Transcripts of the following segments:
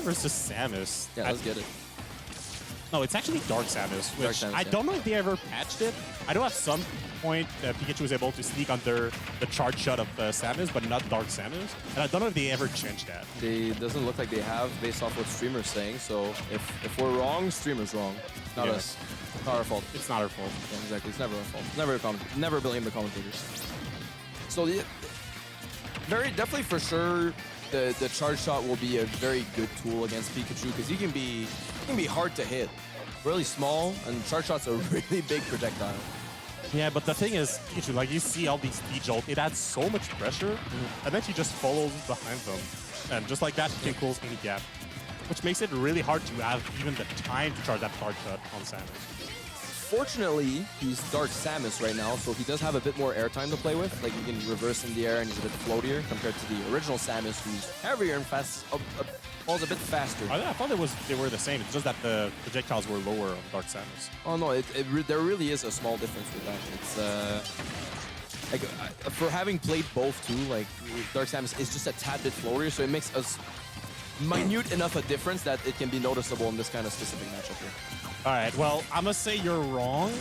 versus Samus. Yeah, let's get it. No, it's actually Dark Samus, which Samus, I don't know if they ever patched it. I know at some point Pikachu was able to sneak under the charge shot of Samus, but not Dark Samus. And I don't know if they ever changed that. It doesn't look like they have, based off what streamer's saying. So if we're wrong, streamer's wrong. It's not us. It's not our fault. It's not our fault. Yeah, exactly. It's never our fault. Never blame the commentators. So definitely for sure, the charge shot will be a very good tool against Pikachu because he can be hard to hit. Really small, and charge shot's a really big projectile. Yeah, but the thing is, Pikachu, like you see all these T-Jolt, it adds so much pressure, and then she just follows behind them. And just like that, she can close any gap. Which makes it really hard to have even the time to charge that charge shot on Samus. Fortunately, he's Dark Samus right now, so he does have a bit more airtime to play with. Like, he can reverse in the air and he's a bit floatier compared to the original Samus, who's heavier and falls a bit faster. I thought they were the same. It's just that the projectiles were lower on Dark Samus. Oh no, there really is a small difference with that. It's like for having played both too, like Dark Samus is just a tad bit floatier, so it makes us minute enough a difference that it can be noticeable in this kind of specific matchup here. All right, well, I'm going to say you're wrong,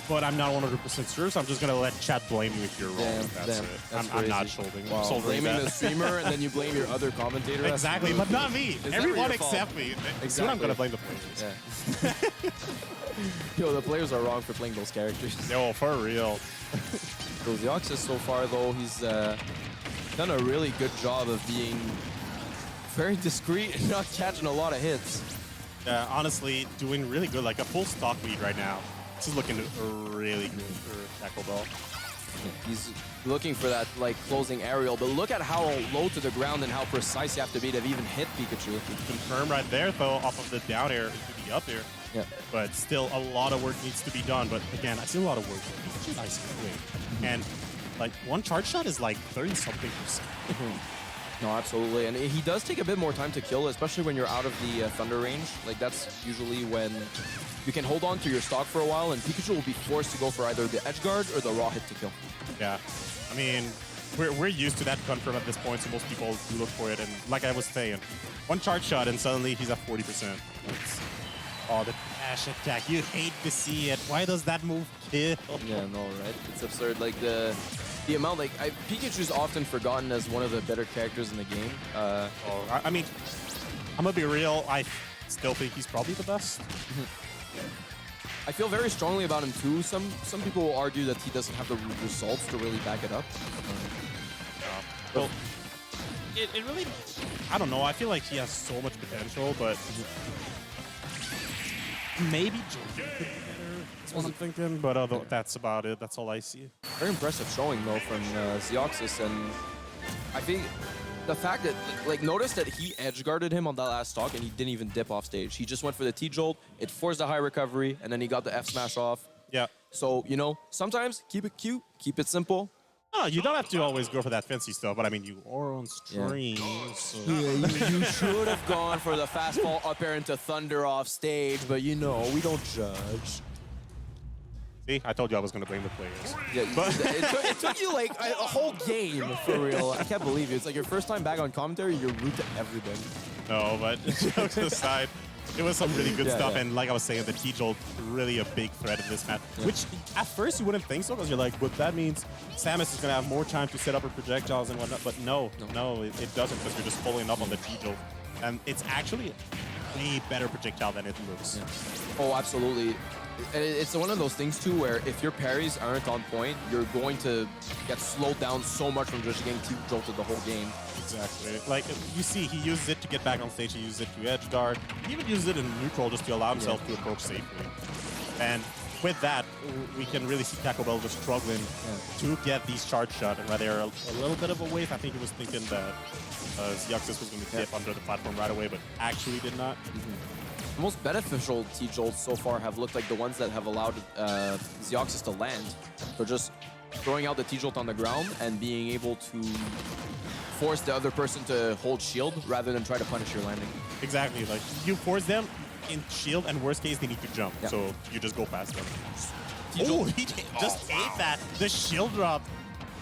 but I'm not 100% sure, so I'm just going to let chat blame you if you're wrong. That's it. I'm not shouldering. Wow. Shouldering blaming that. the streamer and then you blame your other commentator. Exactly, but not me. Everyone except me. Exactly. Soon I'm going to blame the players. Yeah. Yo, the players are wrong for playing those characters. Yo, for real. So Zioxiis so far, though, he's done a really good job of being very discreet and not catching a lot of hits. Honestly, doing really good. Like a full stock lead right now. This is looking really good for Takobell. He's looking for that like closing aerial, but look at how low to the ground and how precise you have to be to even hit Pikachu. Confirm right there, though, off of the down air to the up air. Yeah. But still, a lot of work needs to be done. But again, I see a lot of work. Pikachu nice quick. And like one charge shot is like 30-something%. No, absolutely. And he does take a bit more time to kill, especially when you're out of the thunder range. Like, that's usually when you can hold on to your stock for a while, and Pikachu will be forced to go for either the edge guard or the raw hit to kill. Yeah. I mean, we're used to that confirm at this point, so most people do look for it. And like I was saying, one charge shot, and suddenly he's at 40%. Oh, the dash attack. You hate to see it. Why does that move kill? Yeah, no, right? It's absurd. Like, the amount, like, Pikachu's often forgotten as one of the better characters in the game. I mean, I'm gonna be real. I still think he's probably the best. I feel very strongly about him too. Some people will argue that he doesn't have the results to really back it up. Well, it really, I don't know. I feel like he has so much potential, but maybe Jordan could be better. That's what I'm thinking, but that's about it. That's all I see. Very impressive showing, though, from Zioxiis, and I think the fact that, like, notice that he edge-guarded him on that last stock, and he didn't even dip off stage. He just went for the T-Jolt, it forced a high recovery, and then he got the F-Smash off. Yeah. So, you know, sometimes keep it cute, keep it simple. Oh, you don't have to always go for that fancy stuff, but I mean, you are on stream. Yeah. So. Yeah, you should have gone for the fastball up air into Thunder off stage, but, you know, we don't judge. See, I told you I was going to blame the players. Yeah, but it took you like a whole game, for real. I can't believe it. It's like your first time back on commentary, you're rude to everybody. No, but jokes aside, it was some really good stuff. Yeah. And like I was saying, the T-Jolt really a big threat in this match. Yeah. Which at first you wouldn't think so, because you're like, but that means Samus is going to have more time to set up her projectiles and whatnot. But no, it doesn't, because you're just following up on the T-Jolt. And it's actually a way better projectile than it looks. Yeah. Oh, absolutely. And it's one of those things, too, where if your parries aren't on point, you're going to get slowed down so much from just getting T-Jolted the whole game. Exactly. Like, you see, he uses it to get back on stage, he uses it to edge guard. He even uses it in neutral just to allow himself to approach safely. And with that, we can really see Takobell just struggling to get these charge shots. And while they're a little bit of a wave, I think he was thinking that Zioxiis was going to dip under the platform right away, but actually did not. The most beneficial T-Jolts so far have looked like the ones that have allowed Zioxiis to land. So just throwing out the T-Jolt on the ground and being able to force the other person to hold shield rather than try to punish your landing. Exactly. Like, you force them in shield, and worst case, they need to jump. Yeah. So you just go past them. Oh, he just ate that. The shield drop.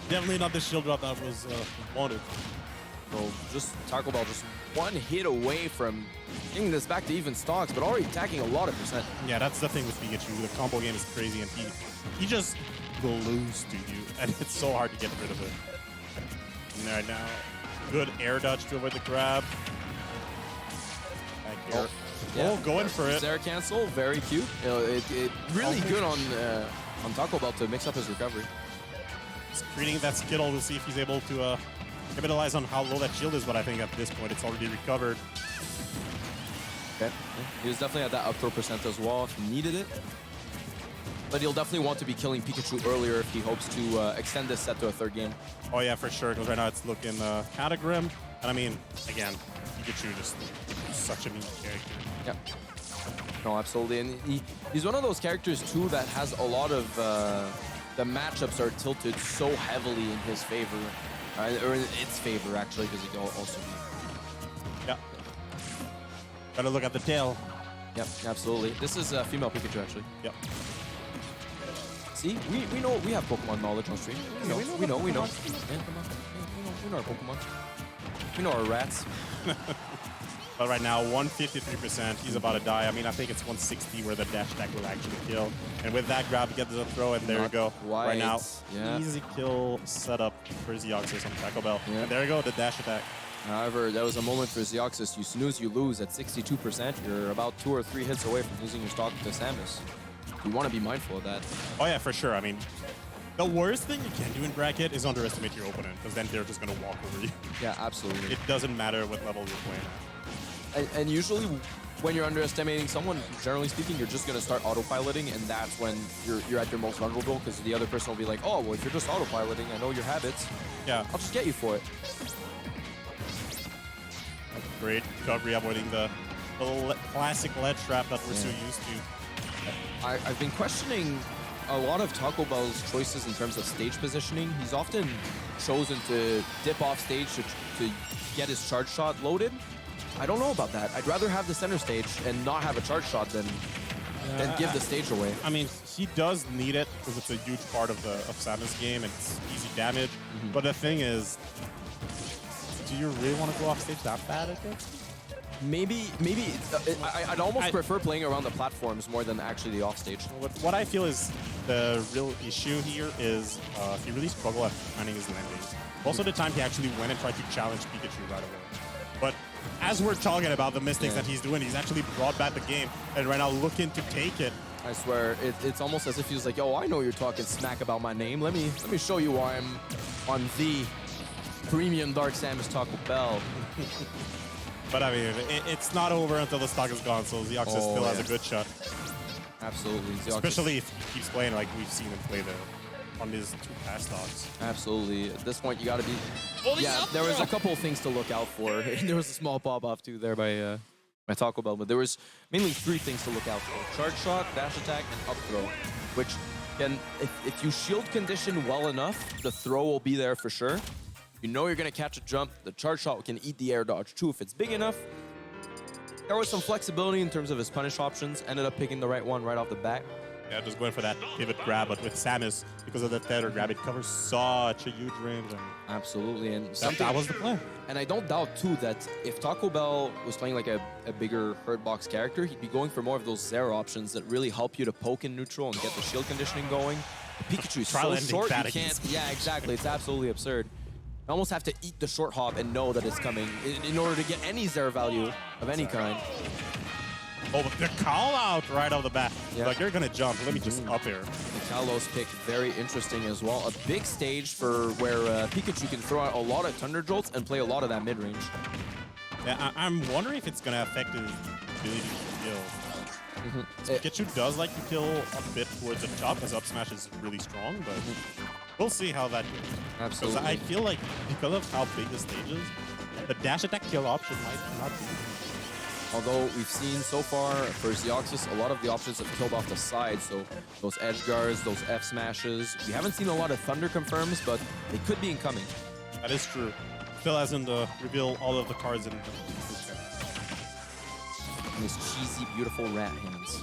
Definitely not the shield drop that was wanted. So just Takobell just one hit away from getting this back to even stocks, but already attacking a lot of percent. Yeah, that's the thing with Pikachu. The combo game is crazy, and he just glues to you, and it's so hard to get rid of it. And right now, good air dodge to avoid the grab. Back here. Oh, going for it. Air cancel, very cute. It really good on Takobell to mix up his recovery. He's creating that Skittle. We'll see if he's able to capitalize on how low that shield is, but I think at this point it's already recovered. Okay. He was definitely at that up throw percent as well if he needed it. But he'll definitely want to be killing Pikachu earlier if he hopes to extend this set to a third game. Oh yeah, for sure, because right now it's looking Catagrim. And I mean, again, Pikachu just such a mean character. Yeah. No, absolutely. And he's one of those characters too that has a lot of the matchups are tilted so heavily in his favor. Or in its favor, actually, because he can also be. Yeah. Gotta look at the tail. Yep, absolutely. This is female Pikachu, actually. Yep. See, we know, we have Pokemon knowledge on stream. We know. Yeah, come on. We know our Pokemon. We know our rats. But right now, 153%. He's about to die. I mean, I think it's 160 where the dash attack will actually kill. And with that grab, he gets the throw, and there you go. Quite. Right now, yeah. Easy kill setup for Zioxiis on Takobell. Yeah. And there you go, the dash attack. However, that was a moment for Zioxiis. You snooze, you lose at 62%. You're about 2 or 3 hits away from losing your stock to Samus. You want to be mindful of that. Oh yeah, for sure. I mean, the worst thing you can do in bracket is underestimate your opponent, because then they're just going to walk over you. Yeah, absolutely. It doesn't matter what level you're playing at. And usually, when you're underestimating someone, generally speaking, you're just going to start autopiloting, and that's when you're at your most vulnerable, because the other person will be like, oh, well, if you're just autopiloting, I know your habits. Yeah. I'll just get you for it. Great recovery, avoiding the classic ledge trap that we're so used to. I've been questioning a lot of Takobell's choices in terms of stage positioning. He's often chosen to dip off stage to get his charge shot loaded. I don't know about that. I'd rather have the center stage and not have a charge shot than give the stage away. I mean, he does need it because it's a huge part of Samus' game and it's easy damage. But the thing is, do you really want to go off stage that bad at this? Maybe I'd almost prefer playing around the platforms more than actually the offstage. What I feel is the real issue here is he really struggled at finding his landings. Also, the time he actually went and tried to challenge Pikachu right away. But as we're talking about the mistakes that he's doing, he's actually brought back the game and right now looking to take it. I swear, it's almost as if he's like, yo, I know you're talking smack about my name. Let me show you why I'm on the premium Dark Samus Takobell. But I mean, it's not over until the stock is gone, so Zioxiis still has a good shot. Absolutely. Zioxiis. Especially if he keeps playing like we've seen him play on his 2 past stocks. Absolutely. At this point, you got to be... there was a couple of things to look out for. There was a small pop-off too there by Takobell, but there was mainly 3 things to look out for. Charge shot, dash attack, and up throw, which can, if you shield condition well enough, the throw will be there for sure. You know you're going to catch a jump. The charge shot can eat the air dodge too if it's big enough. There was some flexibility in terms of his punish options. Ended up picking the right one right off the bat. Yeah, just going for that pivot grab, but with Samus, because of the tether grab, it covers such a huge range. And absolutely, and that was the plan. And I don't doubt too that if Takobell was playing like a bigger hurt box character, he'd be going for more of those zero options that really help you to poke in neutral and get the shield conditioning going. Pikachu is so short, you can't. Yeah, exactly. It's absolutely absurd. I almost have to eat the short hop and know that it's coming in order to get any zero value of any kind. Oh, but the call out right off the bat. Yeah. Like, you're going to jump. Let me just up air. The Kalos pick, very interesting as well. A big stage for where Pikachu can throw out a lot of Thunder Jolts and play a lot of that mid-range. Yeah, I'm wondering if it's going to affect his ability to kill. Pikachu does like to kill a bit towards the top, because up smash is really strong, but we'll see how that goes. Absolutely. Because I feel like because of how big the stage is, the dash attack kill option might not be. Although we've seen so far for Zioxiis, a lot of the options have killed off the side, so those edge guards, those F smashes. We haven't seen a lot of Thunder confirms, but they could be incoming. That is true. Phil hasn't revealed all of the cards in the And his cheesy, beautiful rat hands.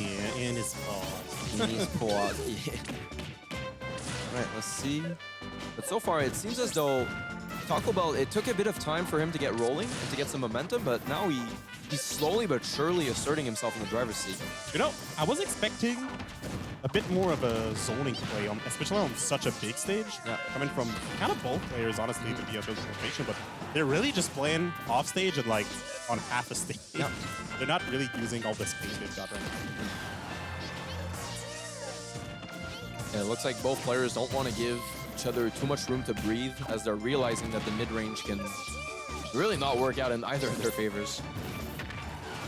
Yeah, in his paws. In his paws, yeah. All right, let's see. But so far, it seems as though Takobell, it took a bit of time for him to get rolling and to get some momentum, but now he's slowly but surely asserting himself in the driver's seat. You know, I was expecting a bit more of a zoning play, especially on such a big stage. Yeah. Coming from kind of both players, honestly, to be a bit of rotation, but they're really just playing off stage and like on half a stage. Yeah. They're not really using all the space they've got right now. Yeah, it looks like both players don't want to give each other too much room to breathe as they're realizing that the mid-range can really not work out in either of their favors.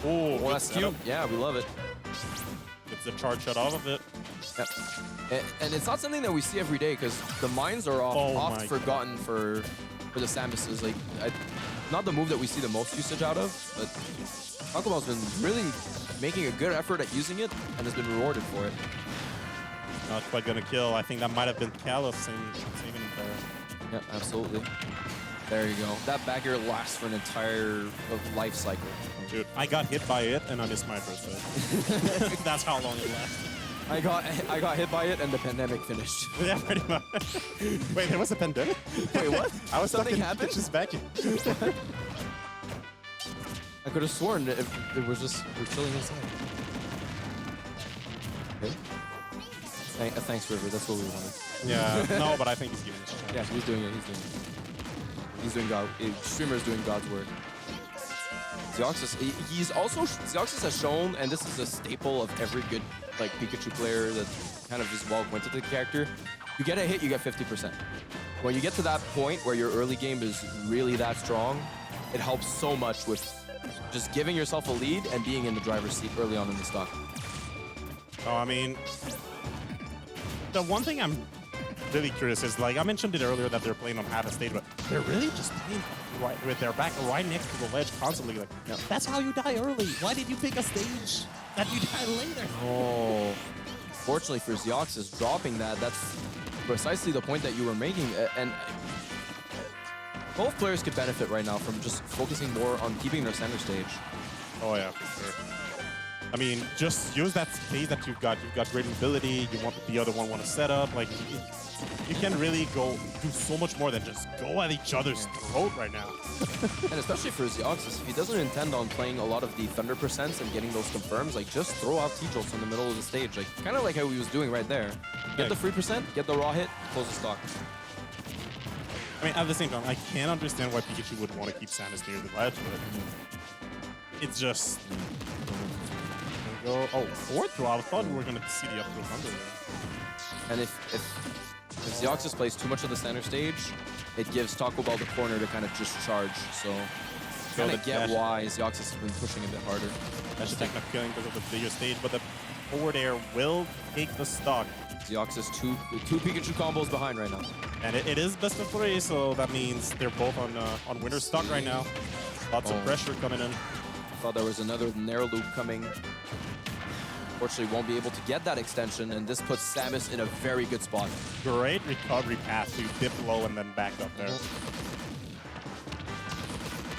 Oh, Well, that's cute. Yeah, we love it. Gets the charge shut off of it. Yep. And it's not something that we see every day because the mines are oft forgotten for the Samuses. Like, not the move that we see the most usage out of, but Takobell's been really making a good effort at using it and has been rewarded for it. Not quite gonna kill. I think that might have been Callus saving him there. Yeah, absolutely. There you go. That back air lasts for an entire life cycle. Dude, I got hit by it and I missed my birthday. That's how long it lasted. I got hit by it and the pandemic finished. Yeah, pretty much. Wait, there was a pandemic? Wait, what? I was Something stuck in happened? Pitch's vacuum. I could have sworn it was just we're chilling inside. Okay. Thanks, River. That's what we wanted. Yeah, no, but I think he's giving us a chance. Yeah, he's doing it. He's doing God. Streamer's doing God's work. Zioxiis, Zioxiis has shown, and this is a staple of every good like Pikachu player that kind of is well acquainted to the character. You get a hit, you get 50%. When you get to that point where your early game is really that strong, it helps so much with just giving yourself a lead and being in the driver's seat early on in the stock. Oh, I mean, the one thing I'm really curious is, like I mentioned it earlier, that they're playing on half a stage, but they're really just playing right with their back right next to the ledge constantly. Like, Yep. That's how you die early. Why did you pick a stage that you die later? Oh, fortunately for Zioxiis, dropping that's precisely the point that you were making, and both players could benefit right now from just focusing more on keeping their center stage. Oh yeah, for sure. I mean, just use that space that you've got. You've got great mobility. You want the other one want to set up. Like, you can really do so much more than just go at each other's throat right now. And especially for Zioxiis, if he doesn't intend on playing a lot of the Thunder percents and getting those confirms, like just throw out T-Jolts in the middle of the stage, like kind of like how he was doing right there. Get the free percent, get the raw hit, close the stock. I mean, at the same time, I can't understand why Pikachu would want to keep Samus near the ledge, but it's just. Go. Oh, fourth throw. I thought we were going to see the up throw Thunder there. And if Zioxiis plays too much of the center stage, it gives Takobell the corner to kind of just charge. So kind of get why Zioxiis has been pushing a bit harder. That's attack not killing because of the bigger stage, but the forward air will take the stock. Zioxiis two Pikachu combos behind right now. And it is best of 3, so that means they're both on winner stock right now. Lots of pressure coming in. I thought there was another narrow loop coming. Unfortunately, won't be able to get that extension, and this puts Samus in a very good spot. Great recovery path to dip low and then back up there.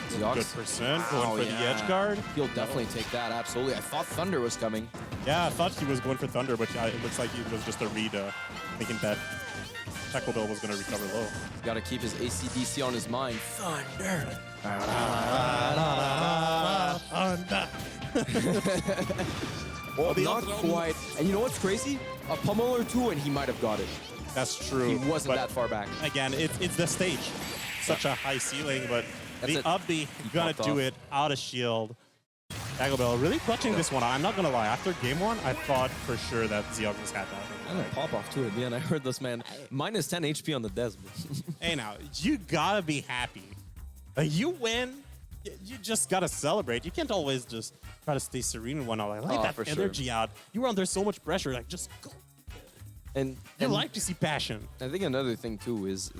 Good percent going for the edge guard. He'll definitely take that, absolutely. I thought Thunder was coming. Yeah, I thought he was going for Thunder, but it looks like it was just a read, thinking that Takobell was going to recover low. He's got to keep his ACDC on his mind. Thunder! Well, not quite. And you know what's crazy? A pummel or two, and he might have got it. That's true. He wasn't that far back. Again, it's the stage. Such a high ceiling, but the up B, gonna do it out of shield. Takobell really clutching this one. I'm not gonna lie. After game 1, I thought for sure that Zioxiis had that. And a pop off too at the end. I heard this man minus 10 HP on the Des. Hey now, you gotta be happy. Like, you win, you just gotta celebrate. You can't always just try to stay serene and whatnot. Like, let that energy out. You were under so much pressure. Like, just go. And you like to see passion. I think another thing too is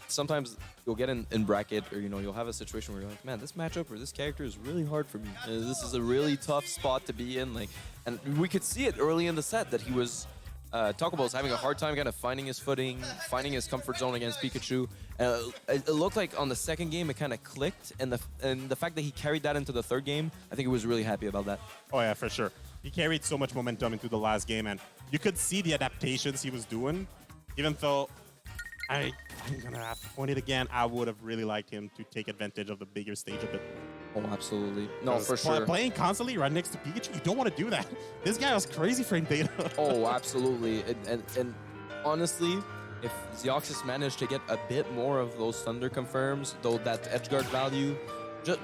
sometimes you'll get in bracket, or you'll have a situation where you're like, man, this matchup or this character is really hard for me. This is a really tough spot to be in. Like, and we could see it early in the set that he was. Takobell is having a hard time kind of finding his footing, finding his comfort zone against Pikachu. It looked like on the second game it kind of clicked, and the fact that he carried that into the third game, I think he was really happy about that. Oh yeah, for sure. He carried so much momentum into the last game, and you could see the adaptations he was doing, even though I'm gonna have to point it again. I would have really liked him to take advantage of the bigger stage a bit. Oh, absolutely. No, for sure. Playing constantly right next to Pikachu, you don't want to do that. This guy has crazy frame data. Oh, absolutely. And honestly, if Zioxiis managed to get a bit more of those Thunder confirms, though that edgeguard value,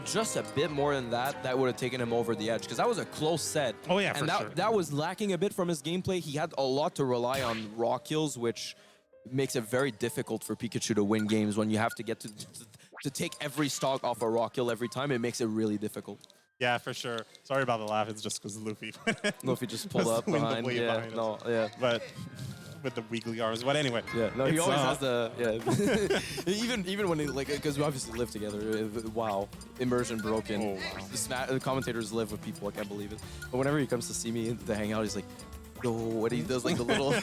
just a bit more than that, that would have taken him over the edge. Because that was a close set. Oh, yeah, and for sure. that was lacking a bit from his gameplay. He had a lot to rely on raw kills, which makes it very difficult for Pikachu to win games when you have to get to take every stock off a raw kill every time. It makes it really difficult. Yeah, for sure. Sorry about the laugh. It's just because Luffy. Luffy just pulled up behind. Yeah, behind no, yeah. But with the wiggly arms. But anyway. Yeah, no, he always has the, yeah. even when he, like, because we obviously live together. Wow. Immersion broken. Oh, wow. The commentators live with people. I can't believe it. But whenever he comes to see me to hang out, he's like, yo, what he does, like the little.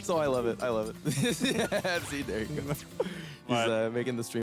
So I love it. I love it. Yeah, see, there you go. He's making the stream.